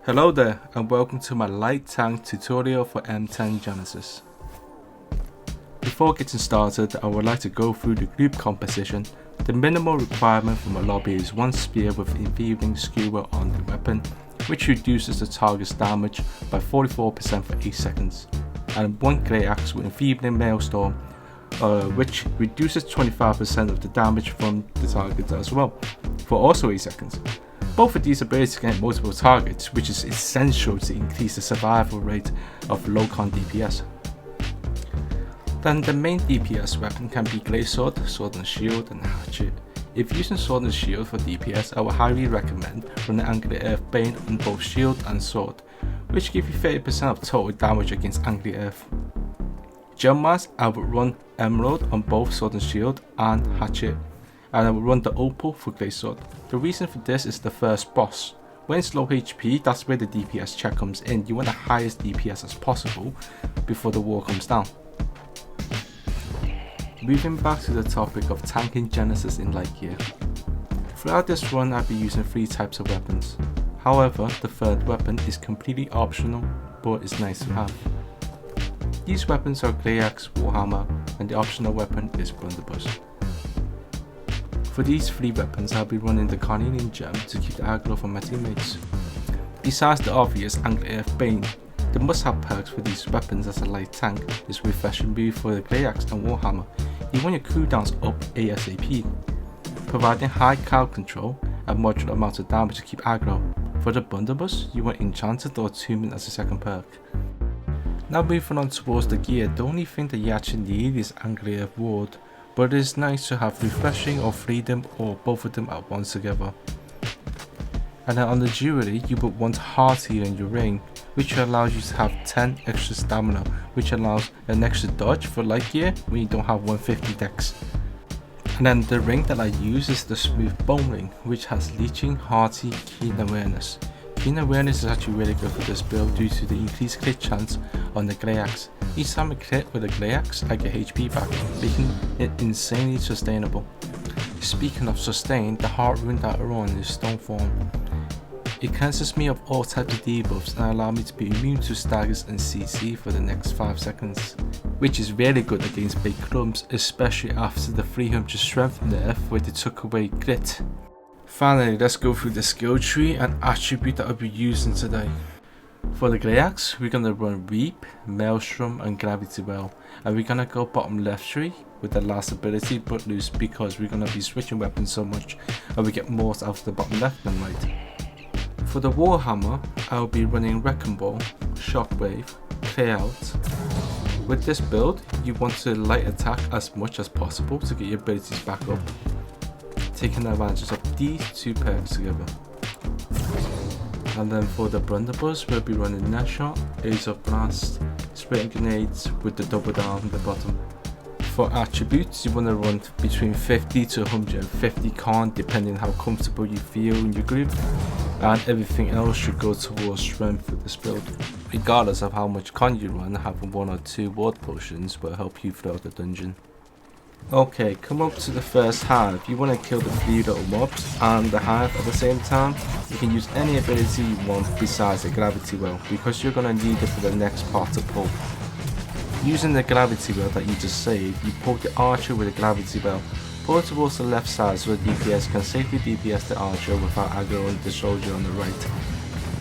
Hello there and welcome to my light tank tutorial for M10 Genesis. Before getting started, I would like to go through the group composition. The minimal requirement from a lobby is one spear with enfeebling skewer on the weapon, which reduces the target's damage by 44% for 8 seconds, and one grey axe with enfeebling maelstrom, which reduces 25% of the damage from the target as well, for also 8 seconds. Both of these abilities can hit multiple targets, which is essential to increase the survival rate of low con DPS. Then the main DPS weapon can be Glaive Sword, Sword and Shield, and Hatchet. If using Sword and Shield for DPS, I would highly recommend running Angry Earth Bane on both Shield and Sword, which give you 30% of total damage against Angry Earth. Gem-wise, I would run Emerald on both Sword and Shield and Hatchet, and I will run the Opal for Glaive Sword. The reason for this is the first boss. When it's low HP, that's where the DPS check comes in. You want the highest DPS as possible before the wall comes down. Moving back to the topic of tanking Genesis in light gear. Throughout this run I'll be using 3 types of weapons. However, the third weapon is completely optional, but it's nice to have. These weapons are Grey Axe, Warhammer, and the optional weapon is Blunderbuss. For these 3 weapons, I'll be running the Carnelian Gem to keep the aggro from my teammates. Besides the obvious Angry Earth Bane, the must-have perks for these weapons as a light tank is Refresh and Move for the Grey Axe and Warhammer. You want your cooldowns up ASAP, providing high crowd control and modular amounts of damage to keep aggro. For the Blunderbuss, you want Enchanted or Attunement as a second perk. Now moving on towards the gear, the only thing that you actually need is Angry Earth Ward, but it is nice to have Refreshing or Freedom or both of them at once together. And then on the jewelry, you would want Heart Heal in your ring, which allows you to have 10 extra stamina, which allows an extra dodge for light gear when you don't have 150 dex. And then the ring that I use is the Smooth Bone Ring, which has Leeching, Hearty, Keen Awareness. Keen Awareness is actually really good for this build due to the increased crit chance on the Grey Axe. Each time I crit with a Grey Axe, I get HP back, making it insanely sustainable. Speaking of sustain, the heart rune that I run is Stone Form. It cancels me of all types of debuffs and allows me to be immune to staggers and CC for the next 5 seconds, which is really good against big clumps, especially after the 300 strength nerf where they took away crit. Finally, let's go through the skill tree and attribute that I'll be using today. For the Grey Axe, we're going to run Reap, Maelstrom and Gravity Well, and we're going to go bottom left tree with the last ability but loose because we're going to be switching weapons so much and we get more out of the bottom left than right. For the Warhammer, I'll be running Wrecking Ball, Shockwave, Clear Out. With this build, you want to light attack as much as possible to get your abilities back up, taking advantage of these 2 perks together. And then for the Blunderbuss, we'll be running Net Shot, Ace of Blast, Spraying Grenades with the double down at the bottom. For attributes, you want to run between 50 to 150 con depending how comfortable you feel in your group, and everything else should go towards strength for this build. Regardless of how much con you run, having 1 or 2 ward potions will help you throughout the dungeon. Okay, come up to the first hive. You want to kill the 3 little mobs and the hive at the same time. You can use any ability you want besides the Gravity Well, because you're going to need it for the next part to pull. Using the Gravity Well that you just saved, you pull the archer with the Gravity Well. Pull it towards the left side so the DPS can safely DPS the archer without aggroing the soldier on the right.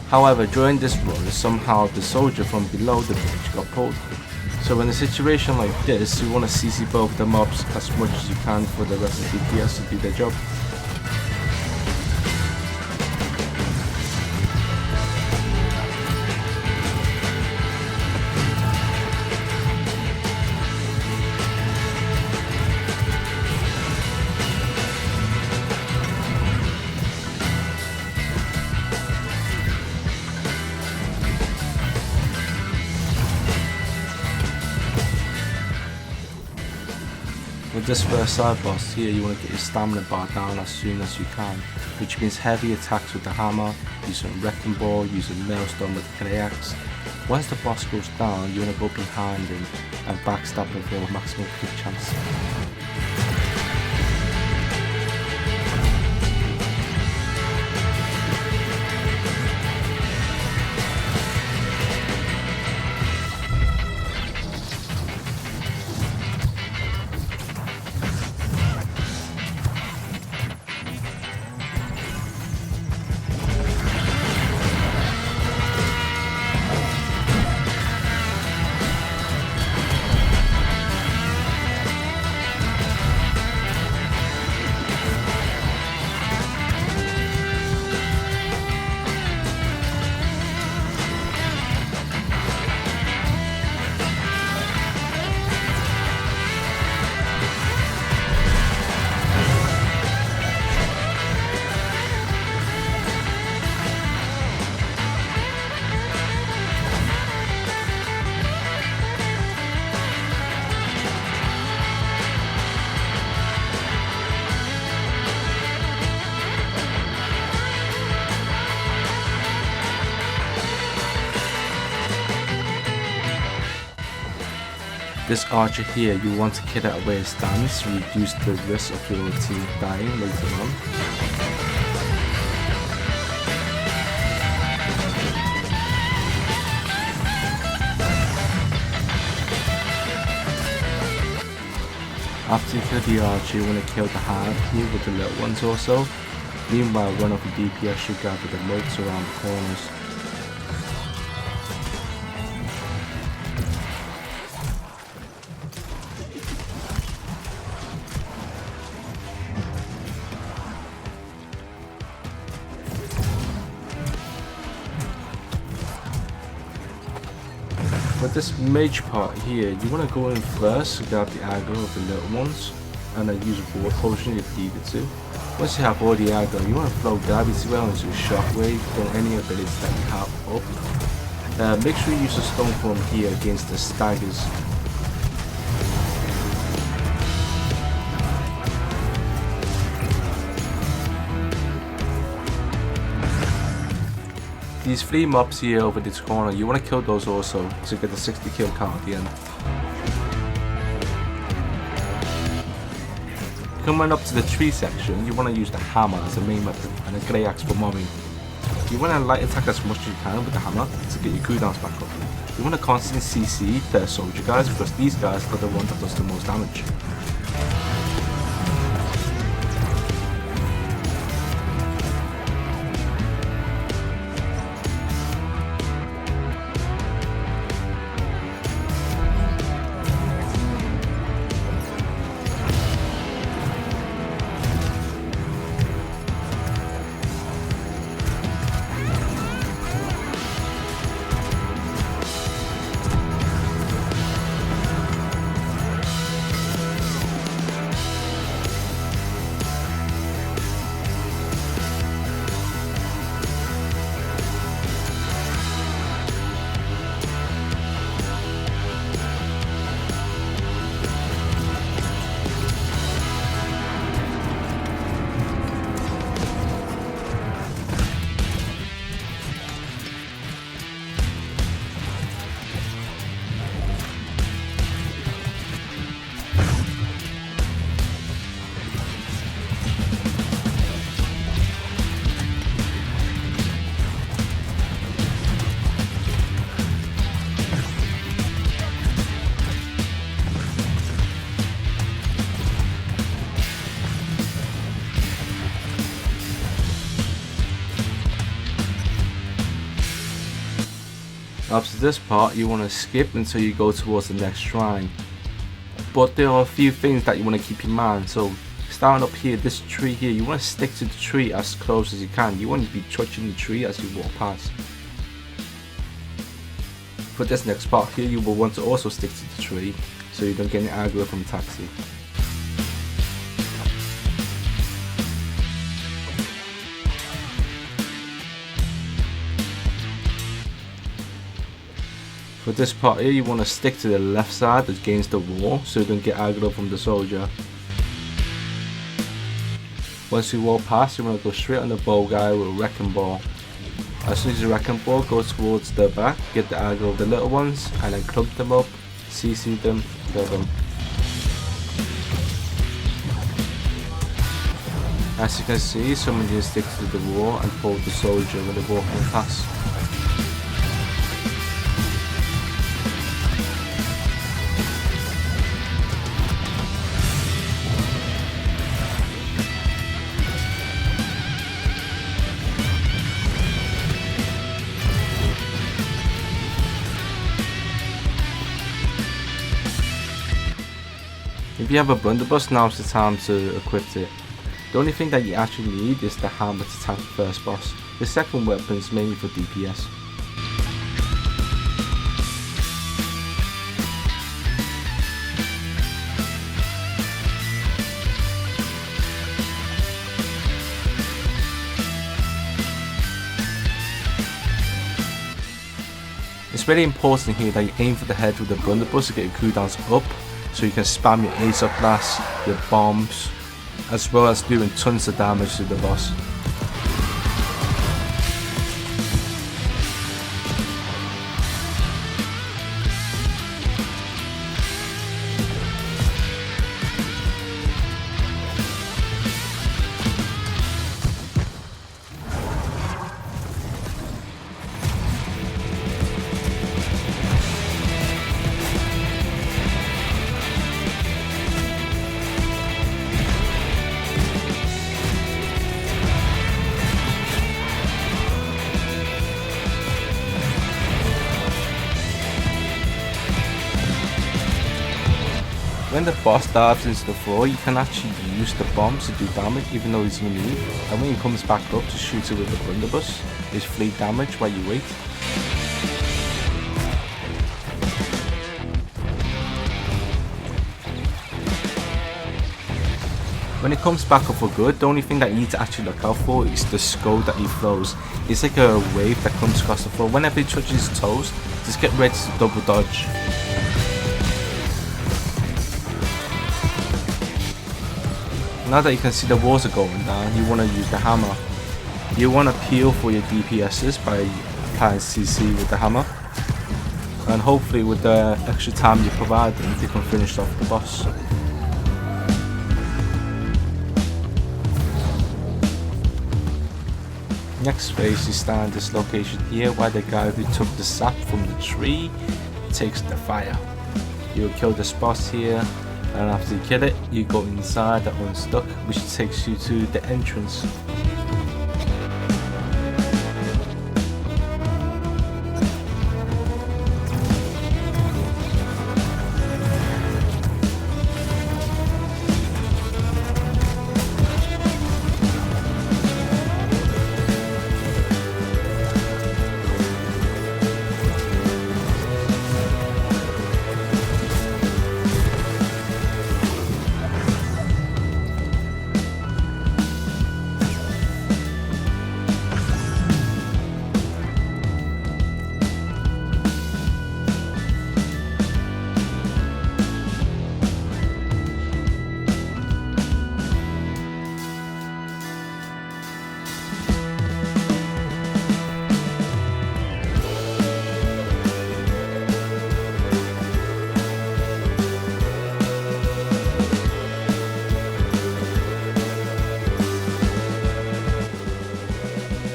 However, during this run, somehow the soldier from below the bridge got pulled. So in a situation like this, you want to CC both the mobs as much as you can for the rest of the DPS to do their job. With this first side boss here, you want to get your stamina bar down as soon as you can, which means heavy attacks with the hammer, using Wrecking Ball, using Maelstrom with the Grey Axe. Once the boss goes down, you want to go behind him and backstab him for maximum crit chance. This archer here, you want to kill it at where it stands to reduce the risk of your team dying later on. After you kill the archer, you want to kill the hard here with the little ones also. Meanwhile, one of the DPS should gather the moats around the corners. For this mage part here, you want to go in first to grab the aggro of the little ones, and then use a ward potion if needed to. Once you have all the aggro, you want to throw gravity well into a shockwave from any abilities that you have up. Make sure you use a stone form here against the staggers. These 3 mobs here over this corner, you want to kill those also to get the 60 kill count at the end. Coming up to the tree section, you want to use the hammer as the main weapon and a grey axe for mobbing. You want to light attack as much as you can with the hammer to get your cooldowns back up. You want to constantly CC the soldier guys because these guys are the ones that does the most damage. After this part, you want to skip until you go towards the next shrine. But there are a few things that you want to keep in mind. So starting up here, this tree here, you want to stick to the tree as close as you can. You want to be touching the tree as you walk past. For this next part here, you will want to also stick to the tree so you don't get any aggro from taxi. For this part here, you want to stick to the left side against the wall so you don't get aggro from the soldier. Once you walk past, you want to go straight on the bow guy with a wrecking ball. As soon as you wrecking ball, go towards the back, get the aggro of the little ones, and then clump them up, CC them, kill them. As you can see, someone just sticks to the wall and pull the soldier when they're walking past. If you have a Blunderbuss, now's the time to equip it. The only thing that you actually need is the hammer to tank the first boss. The second weapon is mainly for DPS. It's very important here that you aim for the head with the Blunderbuss to get your cooldowns up, so you can spam your ace up blast, your bombs, as well as doing tons of damage to the boss. When the boss dives into the floor, you can actually use the bombs to do damage even though he's unique, and when he comes back up to shoot it with the Blunderbuss, it's free damage while you wait. When it comes back up for good, the only thing that you need to actually look out for is the skull that he throws. It's like a wave that comes across the floor. Whenever he touches his toes, just get ready to double dodge. Now that you can see the walls are going down, you want to use the hammer. You want to peel for your DPSs by applying CC with the hammer. And hopefully with the extra time you provide them, you can finish off the boss. Next phase, you stand this location here where the guy who took the sap from the tree takes the fire. You'll kill the boss here, and after you kill it, you go inside the unstuck, which takes you to the entrance.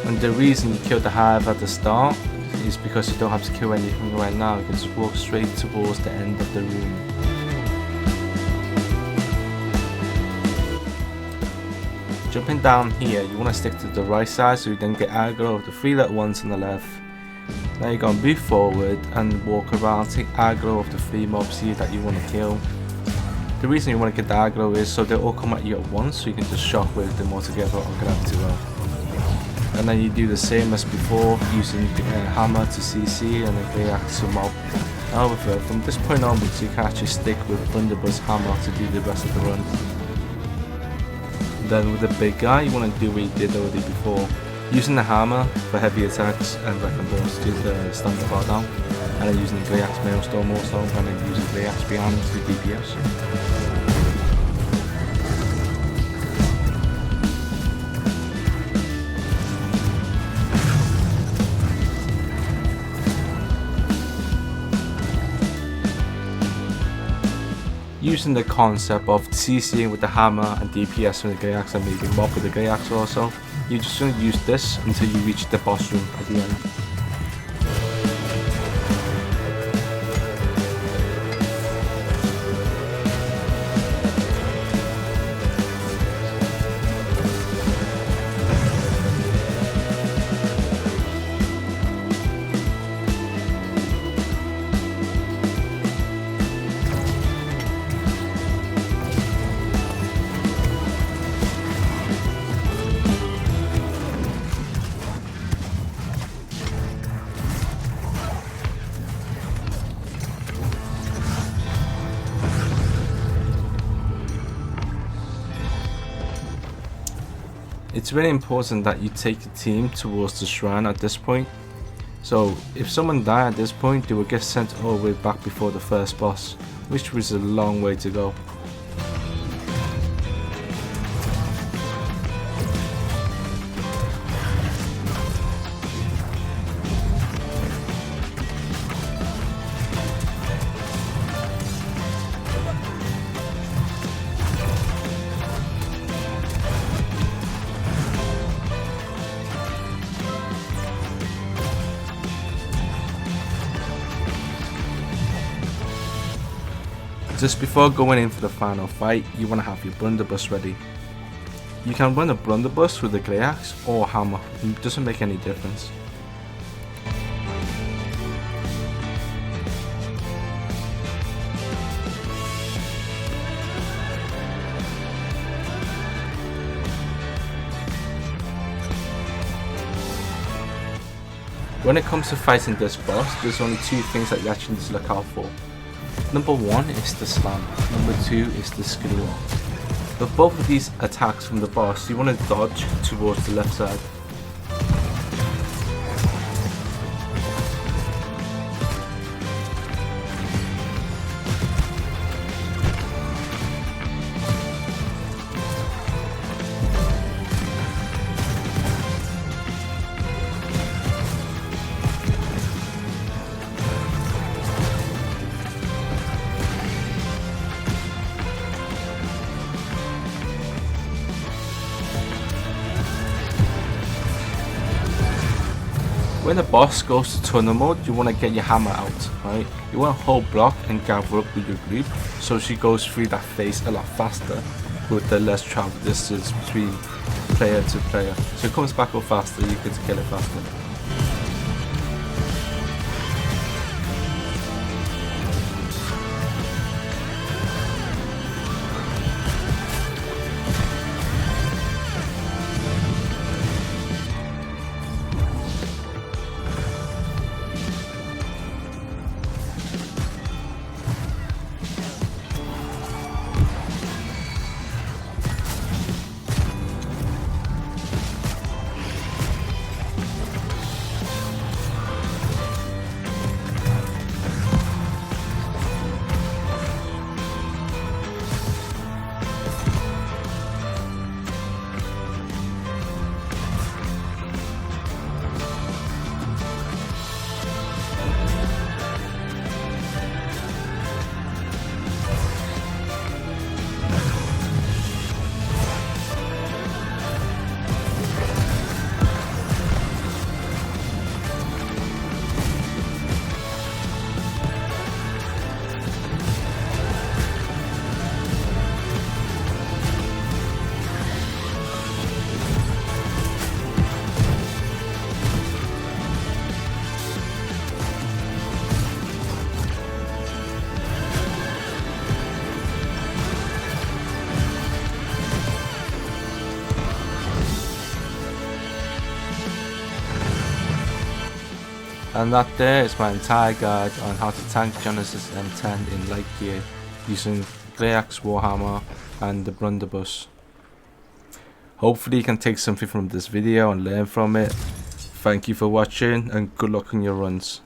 And the reason you kill the hive at the start is because you don't have to kill anything right now. You can just walk straight towards the end of the room. Jumping down here, you want to stick to the right side so you then get aggro of the 3 little ones on the left. Now you're going to move forward and walk around, take aggro of the 3 mobs here that you want to kill. The reason you want to get the aggro is so they all come at you at once, so you can just shockwave them all together on gravity well. And then you do the same as before, using the hammer to CC and then react to mob. However, from this point onwards, you can actually stick with Blunderbuss hammer to do the rest of the run. Then with the big guy, you want to do what you did already before, using the hammer for heavy attacks and weapon balls to do the standard bar down, and then using the Grey Axe Maelstrom also, and then using Grey Axe behind to DPS. Using the concept of CCing with the hammer and DPS with the Grey Axe and maybe mob with the Grey Axe also, you're just going to use this until you reach the boss room at the end. It's really important that you take the team towards the shrine at this point. So if someone died at this point, they will get sent all the way back before the first boss, which was a long way to go. Just before going in for the final fight, you want to have your Blunderbuss ready. You can run a Blunderbuss with a Grey Axe or hammer, it doesn't make any difference. When it comes to fighting this boss, there's only two things that you actually need to look out for. Number one is the slam, number two is the scream. With both of these attacks from the boss, you want to dodge towards the left side. When the boss goes to tunnel mode, you want to get your hammer out, right? You want to hold block and gather up with your group, so she goes through that phase a lot faster with the less travel distance between player to player. So it comes back up faster, you get to kill it faster. And that there is my entire guide on how to tank Genesis M10 in light gear using Grey's Warhammer and the Blunderbuss. Hopefully you can take something from this video and learn from it. Thank you for watching and good luck on your runs.